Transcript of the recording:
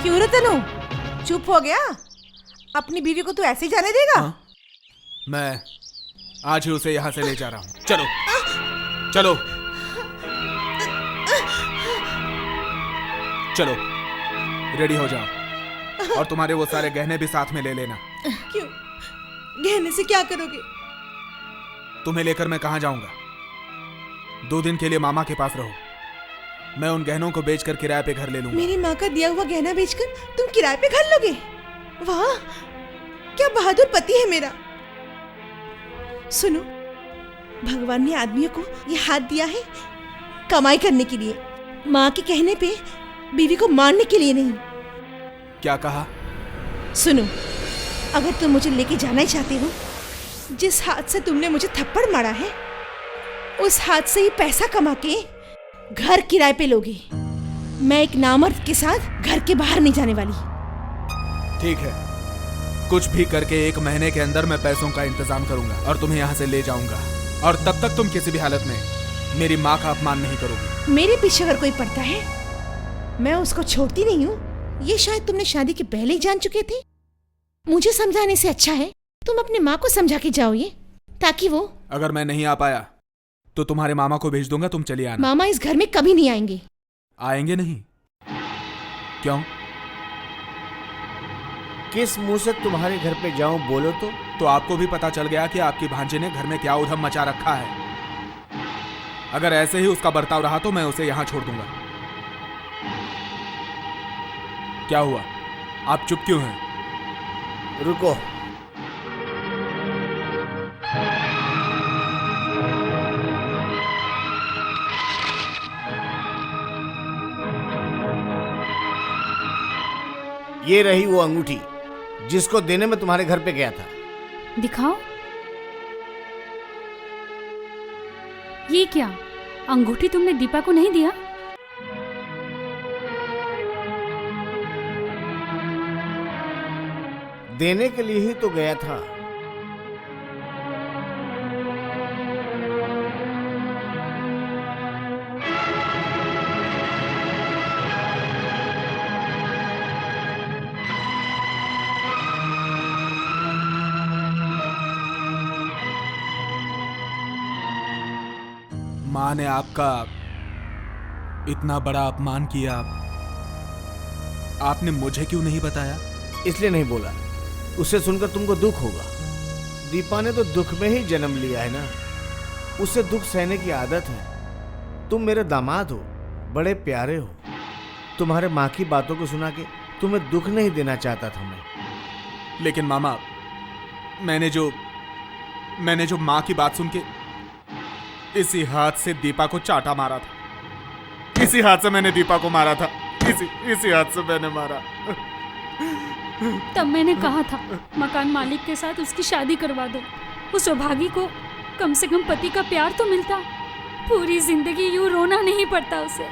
क्यों रे तनु, चुप हो गया? अपनी बीवी को तू ऐसे ही जाने देगा? मैं आज ही उसे यहाँ से ले जा रहा हूँ। चलो चलो चलो, रेडी हो जाओ और तुम्हारे वो सारे गहने भी साथ में ले लेना। क्यों? गहने से क्या करोगे? तुम्हें लेकर मैं कहाँ जाऊंगा? 2 दिन के लिए मामा के पास रहो। मैं उन गहनों को बेचकर किराए पे घर ले लूंगा। मेरी माँ का दिया हुआ गहना बेचकर तुम किराए पे घर लोगे? वाह, क्या बहादुर पति है मेरा। सुनो, भगवान ने आदमियों को ये हाथ दिया है कमाई करने के लिए, माँ के कहने पे बीवी को मारने के लिए नहीं। क्या कहा? सुनो, अगर तुम मुझे लेके जाना ही चाहते हो, जिस हाथ से तुमने मुझे थप्पड़ मारा है उस हाथ से ही पैसा कमा के घर किराए पे लोगे। मैं एक नामर्द के साथ घर के बाहर नहीं जाने वाली। ठीक है, कुछ भी करके 1 महीने के अंदर मैं पैसों का इंतजाम करूंगा और तुम्हें यहाँ से ले जाऊंगा। और तब तक तुम किसी भी हालत में मेरी माँ का अपमान नहीं करोगी। मेरे पीछे अगर कोई पड़ता है मैं उसको छोड़ती नहीं हूँ। ये शायद तुमने शादी के पहले ही जान चुके थे। मुझे समझाने से अच्छा है तुम अपनी माँ को समझा के जाओ, ये ताकि वो। अगर मैं नहीं आ पाया तो तुम्हारे मामा को भेज दूंगा, तुम चलिए आना। मामा इस घर में कभी नहीं आएंगे। आएंगे नहीं? क्यों? किस मुंह से तुम्हारे घर पे जाऊं, बोलो तो आपको भी पता चल गया कि आपकी भांजे ने घर में क्या उधम मचा रखा है। अगर ऐसे ही उसका बर्ताव रहा तो मैं उसे यहां छोड़ दूंगा। क्या हुआ, आप चुप क्यों हैं? रुको। ये रही वो अंगूठी जिसको देने में तुम्हारे घर पे गया था। दिखाओ। ये क्या, अंगूठी तुमने दीपा को नहीं दिया? देने के लिए ही तो गया था। माँ ने आपका इतना बड़ा अपमान किया, आपने मुझे क्यों नहीं बताया? इसलिए नहीं बोला, उसे सुनकर तुमको दुख होगा। दीपा ने तो दुख में ही जन्म लिया है ना, उसे दुख सहने की आदत है। तुम मेरे दामाद हो, बड़े प्यारे हो। तुम्हारे माँ की बातों को सुना के तुम्हें दुख नहीं देना चाहता था मैं। लेकिन मामा, मैंने जो माँ की बात सुन के इसी हाथ से दीपा को चाटा मारा था। इसी हाथ से मैंने दीपा को मारा था। इसी हाथ से मैंने मारा। तब मैंने कहा था मकान मालिक के साथ उसकी शादी करवा दो। उस सौभागी को कम से कम पति का प्यार तो मिलता। पूरी जिंदगी यूं रोना नहीं पड़ता उसे।